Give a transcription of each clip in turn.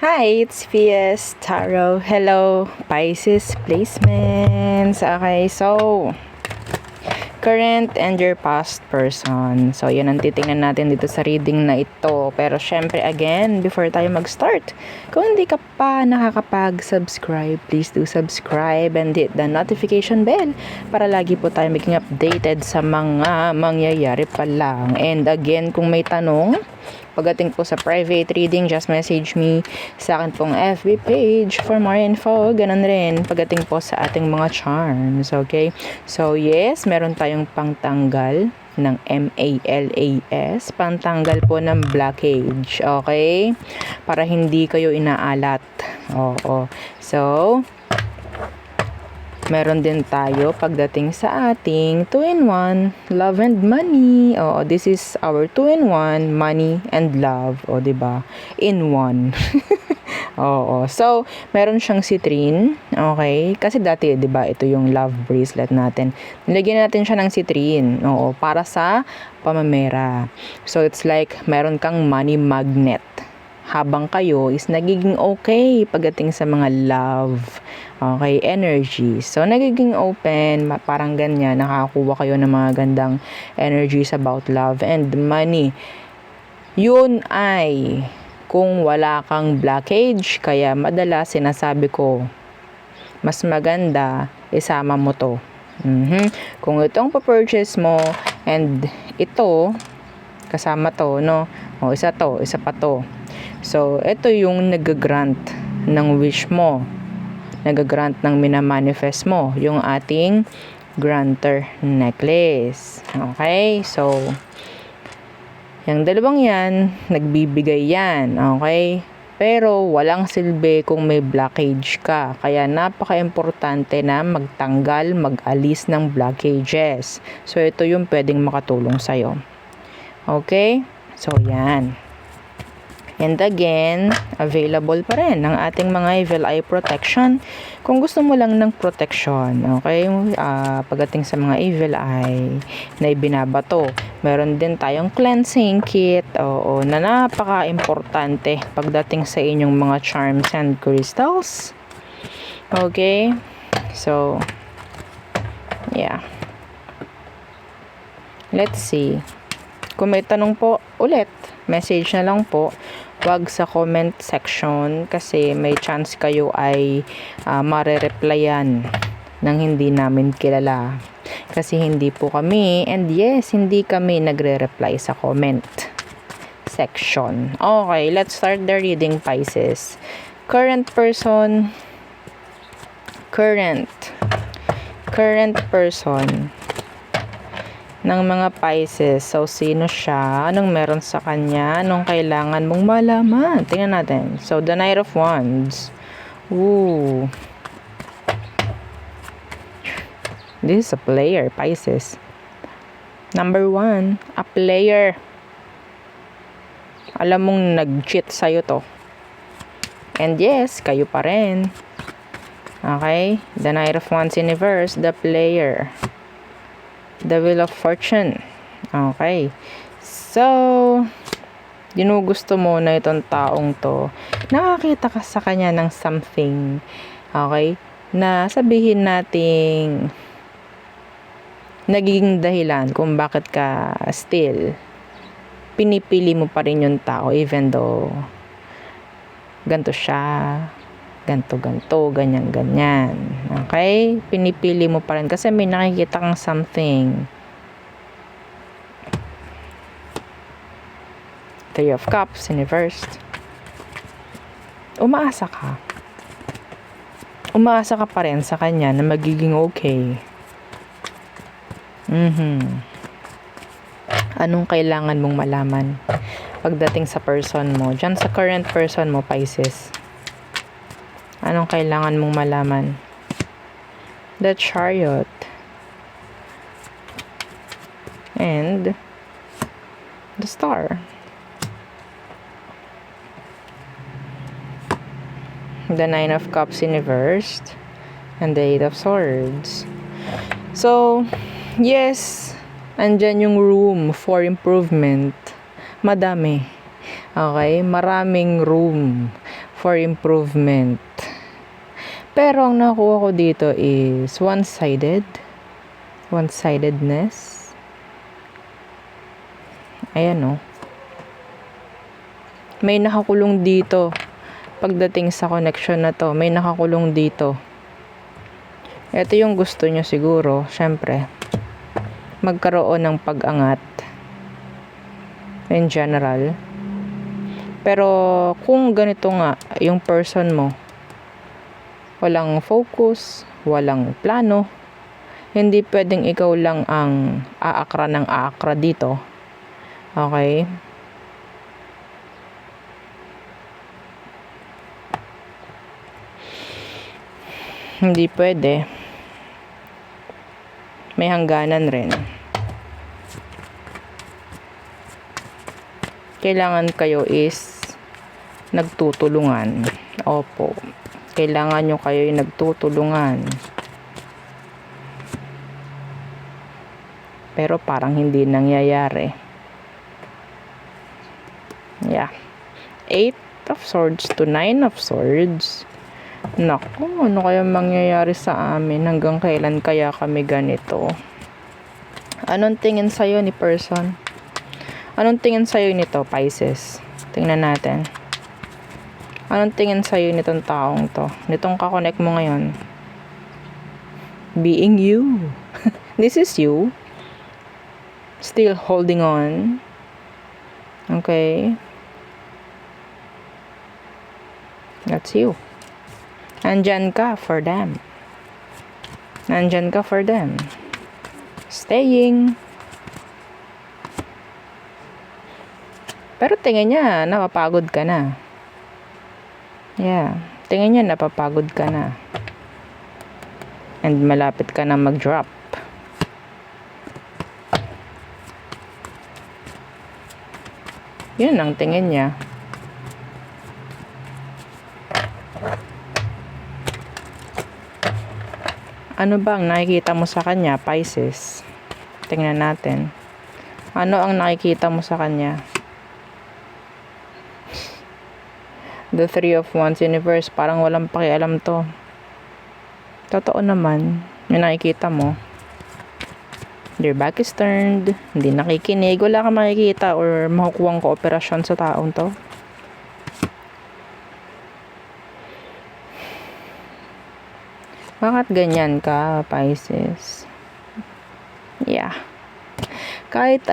Hi, it's Pies Tarot. Hello, Pisces placements. Okay, so current and your past person. So, yan ang titingnan natin dito sa reading na ito. Pero syempre, again, before tayo mag-start, kung hindi ka pa nakakapag-subscribe, please do subscribe and hit the notification bell para lagi po tayo maging updated sa mga mangyayari pa lang. And again, kung may tanong, pagdating po sa private reading, just message me sa akin pong FB page for more info. Ganun rin pagdating po sa ating mga charms. Okay? So, yes, meron tayong pangtanggal ng MALAS. Pangtanggal po ng blockage. Okay? Para hindi kayo inaalat. Oo. So, meron din tayo pagdating sa ating 2-in-1, love and money. Oo, this is our 2-in-1, money and love. O, diba? In one. Oo. So, meron siyang citrine. Okay? Kasi dati, diba, ito yung love bracelet natin. Nilagyan natin siya ng citrine. Oo, para sa pamamera. So, it's like, meron kang money magnet. Habang kayo is nagiging okay pagdating sa mga love, okay, energy. So, nagiging open, parang ganyan, nakakuha kayo ng mga gandang energies about love and money. Yun ay kung wala kang blockage, kaya madalas sinasabi ko, mas maganda isama mo to. Kung itong pa-purchase mo and ito, kasama to, no? O, isa pa to. So, ito yung nag-grant ng wish mo. Nag-grant ng minamanifest mo. Yung ating granter necklace. Okay? So, yung dalawang yan, nagbibigay yan. Okay? Pero, walang silbi kung may blockage ka. Kaya, napaka-importante na magtanggal, mag-alis ng blockages. So, ito yung pwedeng makatulong sa'yo. Okay? So, yan. And again, available pa rin ang ating mga evil eye protection. Kung gusto mo lang ng protection, okay? Pagdating sa mga evil eye na ibinabato, meron din tayong cleansing kit, na napaka-importante pagdating sa inyong mga charms and crystals. Okay? So, yeah. Let's see. Kung may tanong po, ulit, message na lang po. Wag sa comment section kasi may chance kayo ay mare-replyan ng hindi namin kilala. Kasi hindi po kami, and yes, hindi kami nagre-reply sa comment section. Okay, let's start the reading, Pisces. Current person ng mga Pisces. So, sino siya? Anong meron sa kanya? Anong kailangan mong malaman? Tingnan natin. So, the Knight of Wands. Ooh. This is a player, Pisces. Number 1, a player. Alam mong nag-cheat sa'yo to. And yes, kayo pa rin. Okay? The Knight of Wands in reverse, the player. The Wheel of Fortune. Okay. So, ginugusto mo na itong taong to. Nakakita ka sa kanya ng something. Okay? Na sabihin nating nagiging dahilan kung bakit ka still pinipili mo pa rin yung tao even though ganito siya, ganto, ganyan. Okay? Pinipili mo pa rin kasi may nakikita kang something. 3 of Cups in reversed. Umaasa ka. Umaasa ka pa rin sa kanya na magiging okay. Anong kailangan mong malaman pagdating sa person mo? Diyan sa current person mo, Pisces. Anong kailangan mong malaman? The Chariot. And the Star. The 9 of Cups in reversed. And the 8 of Swords. So, yes, andyan yung room for improvement. Madami. Okay? Maraming room for improvement. Pero ang nakuha ko dito is one-sidedness. Ayan, may nakakulong dito. Pagdating sa connection na to, may nakakulong dito. Ito yung gusto nyo siguro, syempre, magkaroon ng pag-angat in general. Pero kung ganito nga, yung person mo, walang focus, walang plano, hindi pwedeng ikaw lang ang aakra ng aakra dito. Okay? Hindi pwede. May hangganan rin. Kailangan kayo is nagtutulungan. Opo. Kailangan nyo kayo yung nagtutulungan. Pero parang hindi nangyayari. Yeah. 8 of Swords to 9 of Swords. Naku, ano kaya mangyayari sa amin? Hanggang kailan kaya kami ganito? Anong tingin sa'yo ni person? Anong tingin sa'yo nito, Pisces? Tingnan natin. Anong tingin sa'yo nitong taong to? Nitong kakonect mo ngayon? Being you. This is you. Still holding on. Okay. That's you. Nandyan ka for them. Nandyan ka for them. Staying. Pero tingin niya, napapagod ka na. Yeah. Tingin niya, napapagod ka na. And malapit ka na mag-drop. Yun ang tingin niya. Ano ba ang nakikita mo sa kanya, Pisces? Tingnan natin. Ano ang nakikita mo sa kanya? The Three of Wands, Universe, parang walang pakialam to. Totoo naman, yung nakikita mo. Their back is turned, hindi nakikinig, wala kang makikita or makukuhang kooperasyon sa taong to. Bakit ganyan ka, Pisces? Yeah. Kahit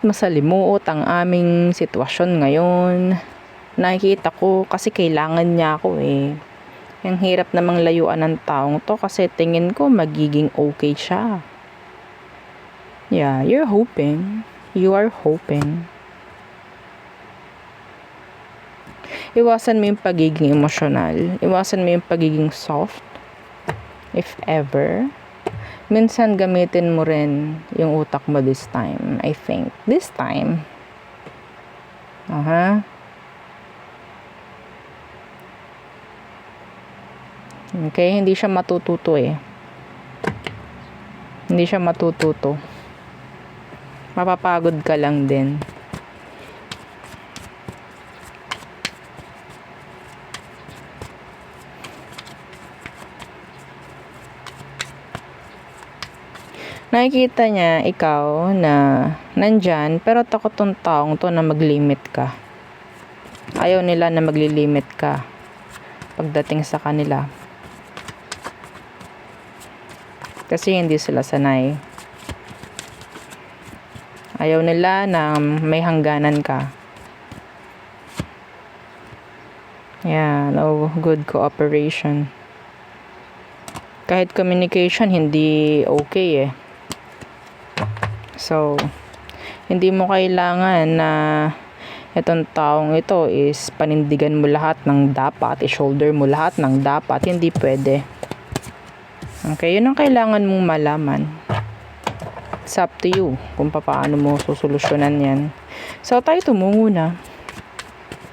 masalimuot ang aming sitwasyon ngayon, nakikita ko kasi kailangan niya ako eh. Ang hirap namang layuan ng taong to kasi tingin ko magiging okay siya. Yeah, you're hoping. You are hoping. Iwasan mo yung pagiging emotional. Iwasan mo yung pagiging soft. If ever. Minsan gamitin mo rin yung utak mo this time. I think. This time. Okay, hindi siya matututo eh. Hindi siya matututo. Mapapagod ka lang din. Nakikita niya ikaw na nandyan, pero takot tong taong to na mag-limit ka. Ayaw nila na magli-limit ka pagdating sa kanila. Kasi hindi sila sanay. Ayaw nila na may hangganan ka. Yeah, no good cooperation. Kahit communication, hindi okay eh. So, hindi mo kailangan na itong taong ito is panindigan mo lahat ng dapat, i-shoulder mo lahat ng dapat. Hindi pwede. Okay, yun ang kailangan mong malaman. It's up to you kung paano mo susolusyonan yan. So, tayo tumungo na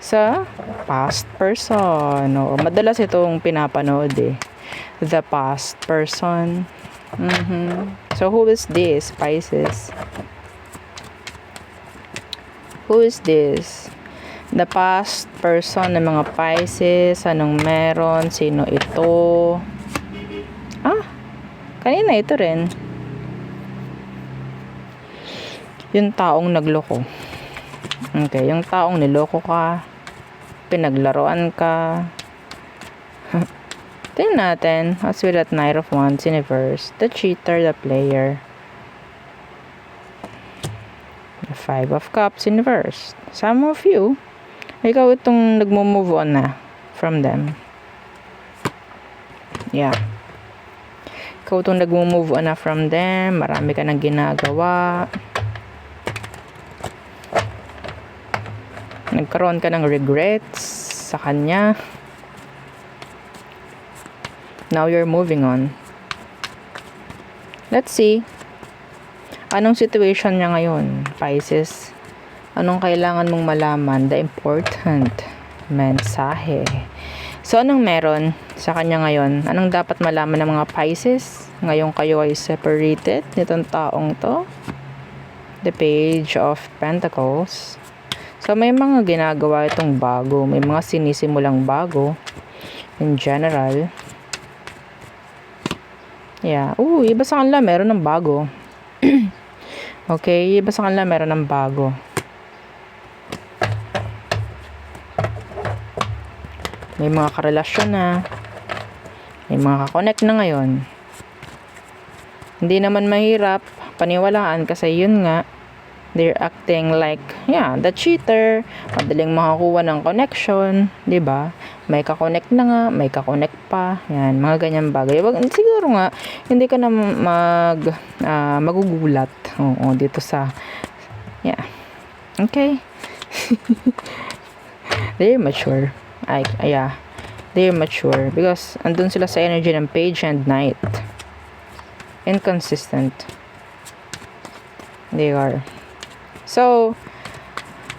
sa past person. O, madalas itong pinapanood eh. The past person. So, who is this, Pisces? Who is this? The past person ng mga Pisces, anong meron, sino ito? Kanina ito rin. Yung taong nagloko. Okay, yung taong niloko ka, pinaglaruan ka. Tingnan natin, what's with that Knight of Wands in reverse? The cheater, the player. The Five of Cups in reverse. Some of you, ikaw itong nagmo-move on na from them. Yeah. Ikaw itong nagmo-move on na from them. Marami ka nang ginagawa. Nagkaroon ka ng regrets sa kanya. Now you're moving on. Let's see. Anong situation niya ngayon, Pisces? Anong kailangan mong malaman? The important mensahe. So, anong meron sa kanya ngayon? Anong dapat malaman ng mga Pisces? Ngayon kayo ay separated nitong taong to. The Page of Pentacles. So, may mga ginagawa itong bago. May mga sinisimulang bago. In general. Yeah. Iba sa kanila meron ng bago. Okay, iba sa kanila meron ng bago. May mga karelasyon na. May mga kakonect na ngayon. Hindi naman mahirap paniwalaan kasi yun nga, they're acting like, the cheater. Madaling makakuha ng connection, 'di ba? May ka-connect na nga, may ka-connect pa. Yan, mga ganyan bagay. Siguro nga, hindi ka na magugulat. Oo, dito sa, Okay. They're mature. They're mature. Because, andun sila sa energy ng Page and Knight. Inconsistent. They are. So,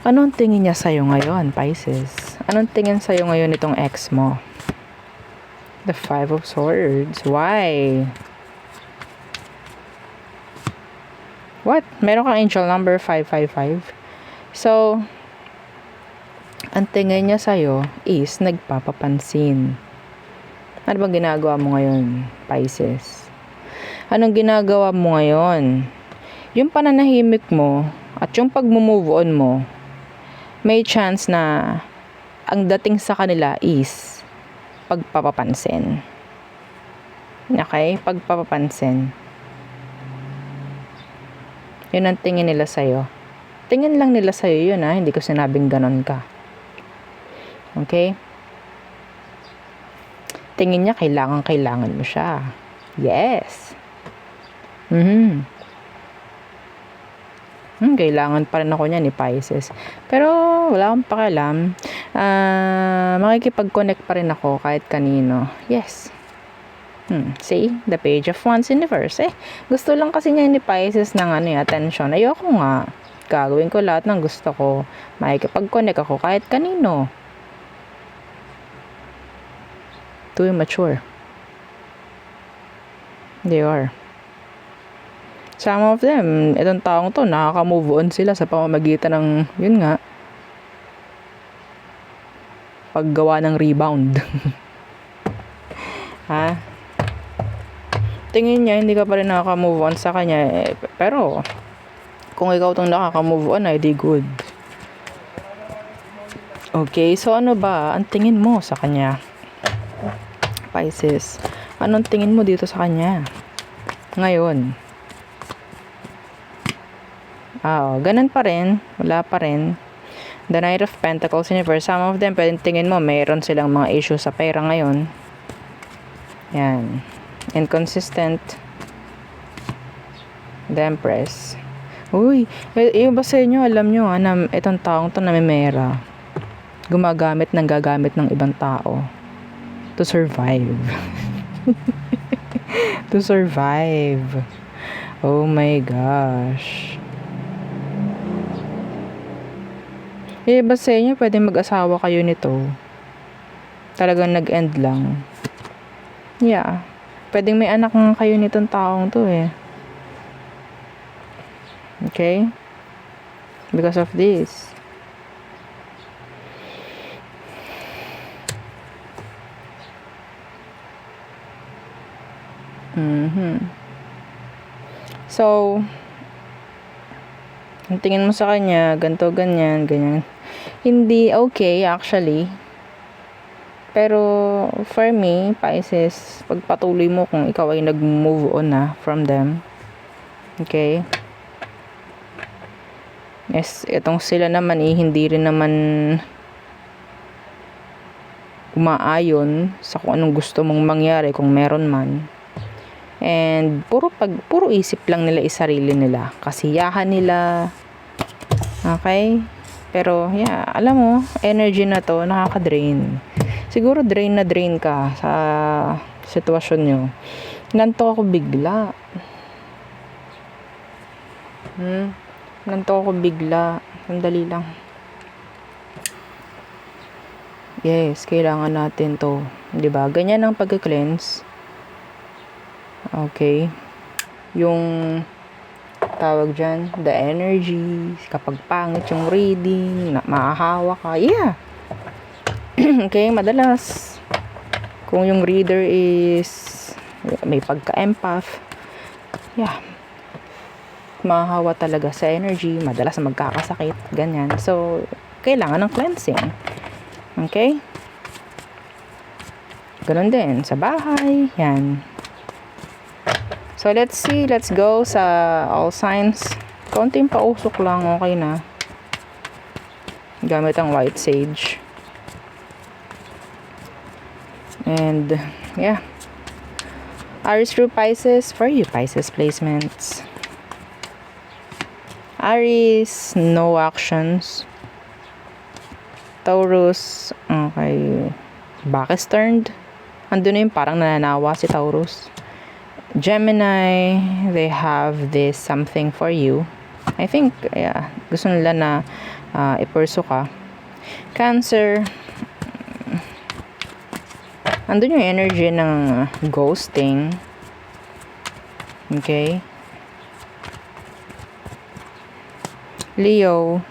anong tingin niya sa'yo ngayon, Pisces? Anong tingin sa'yo ngayon itong ex mo? The Five of Swords. Why? What? Meron kang angel number 555. So, ang tingin niya sa'yo is nagpapapansin. Ano bang ginagawa mo ngayon, Pisces? Anong ginagawa mo ngayon? Yung pananahimik mo at yung pag-move on mo, may chance na ang dating sa kanila is pagpapapansin. Okay? Pagpapapansin. Yun ang tingin nila sa'yo. Tingin lang nila sa'yo yun, Hindi ko sinabing ganon ka. Okay? Tingin niya, kailangan mo siya. Yes. Kailangan pa rin ako niya ni Pisces. Pero, wala akong pakialam. Makikipag-connect pa rin ako kahit kanino. Yes. See? The Page of Wands in reverse. Gusto lang kasi niya ni Pisces ng attention. Ayoko nga. Gagawin ko lahat ng gusto ko. Makikipag-connect ako kahit kanino. Too immature. They are. Some of them, itong taong to, nakaka-move on sila sa pamamagitan ng, yun nga, paggawa ng rebound. Tingin niya, hindi ka pa rin nakaka-move on sa kanya. Pero, kung ikaw itong nakaka-move on, ay di good. Okay, so ano ba ang tingin mo sa kanya? Pisces, anong tingin mo dito sa kanya? Ngayon. Ganun pa rin. Wala pa rin. The Knight of Pentacles in reverse. Some of them, pwedeng tingin mo, mayroon silang mga issues sa pera ngayon. Yan. Inconsistent. The Empress. Yung ba sa inyo, alam nyo, na itong taong to namimera. Gagamit ng ibang tao. To survive. To survive. Oh my gosh. Ba sa inyo, pwede mag-asawa kayo nito. Talagang nag-end lang. Yeah. Pwedeng may anak nga kayo nitong taong to Okay? Because of this. So, ang tingin mo sa kanya, ganito, ganyan, ganyan. Hindi okay, actually. Pero, for me, Pisces, pagpatuloy mo kung ikaw ay nag-move on na from them. Okay? Yes, itong sila naman hindi rin naman umaayon sa kung anong gusto mong mangyari kung meron man. And puro isip lang nila sarili nila, kasiyahan nila. Okay? Pero yeah, alam mo, energy na to nakaka-drain. Siguro drain na drain ka sa sitwasyon nyo. Nantok ako bigla. Nantok ako bigla. Sandali lang. Yes, kailangan natin to. 'Di ba? Ganyan ang pag-cleanse. Okay. Yung tawag dyan, the energy, kapag pangit yung reading, mahahawa ka. Yeah. Okay, madalas. Kung yung reader is may pagka-empath, yeah, mahahawa talaga sa energy, madalas magkakasakit, ganyan. So, kailangan ng cleansing. Okay? Ganun din sa bahay, yan. So, let's see. Let's go sa all signs. Konting pausok lang. Okay na. Gamit ang white sage. And, yeah. Aries through Pisces. For you, Pisces placements. Aries, no actions. Taurus, okay. Back is turned. Andun na yung parang nananawa si Taurus. Gemini, they have this something for you. I think, yeah, gusto nila na ipurso ka. Cancer, andun yung energy ng ghosting. Okay. Leo,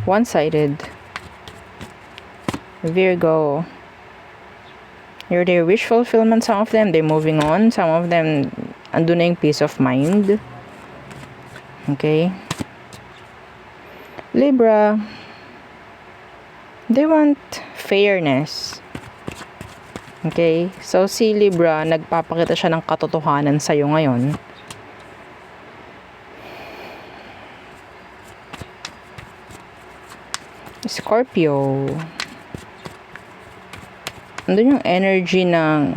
one-sided. Virgo, you're their wish fulfillment. Some of them, they're moving on. Some of them, andun na yung peace of mind. Okay. Libra, they want fairness. Okay. So, si Libra, nagpapakita siya ng katotohanan sa'yo ngayon. Scorpio, andun yung energy ng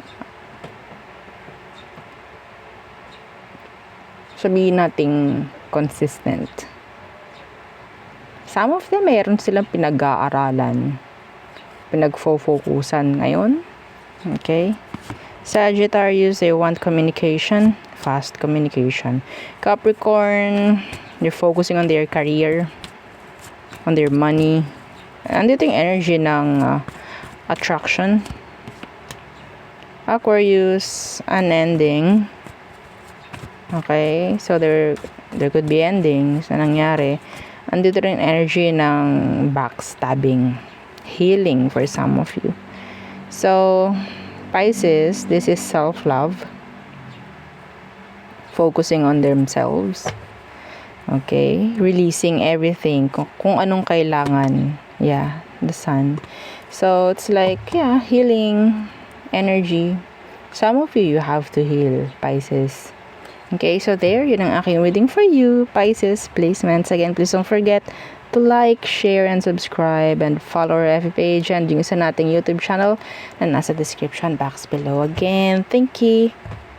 sabihin nating consistent. Some of them, mayroon silang pinag-aaralan, pinag-focusan ngayon. Okay. Sagittarius, they want communication, fast communication. Capricorn, they're focusing on their career, on their money. Andito yung energy ng attraction. Aquarius, an ending. Okay, so there could be endings na nangyari. Andito rin energy ng backstabbing, healing for some of you. So, Pisces, this is self-love, focusing on themselves. Okay, releasing everything, kung anong kailangan. Yeah, the sun. So, it's like, yeah, healing energy. Some of you have to heal, Pisces. Okay, so there, yun ang aking reading for you, Pisces placements. Again, please don't forget to like, share, and subscribe, and follow our FB page and yung isa nating YouTube channel na nasa description box below. Again, thank you.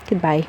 Goodbye.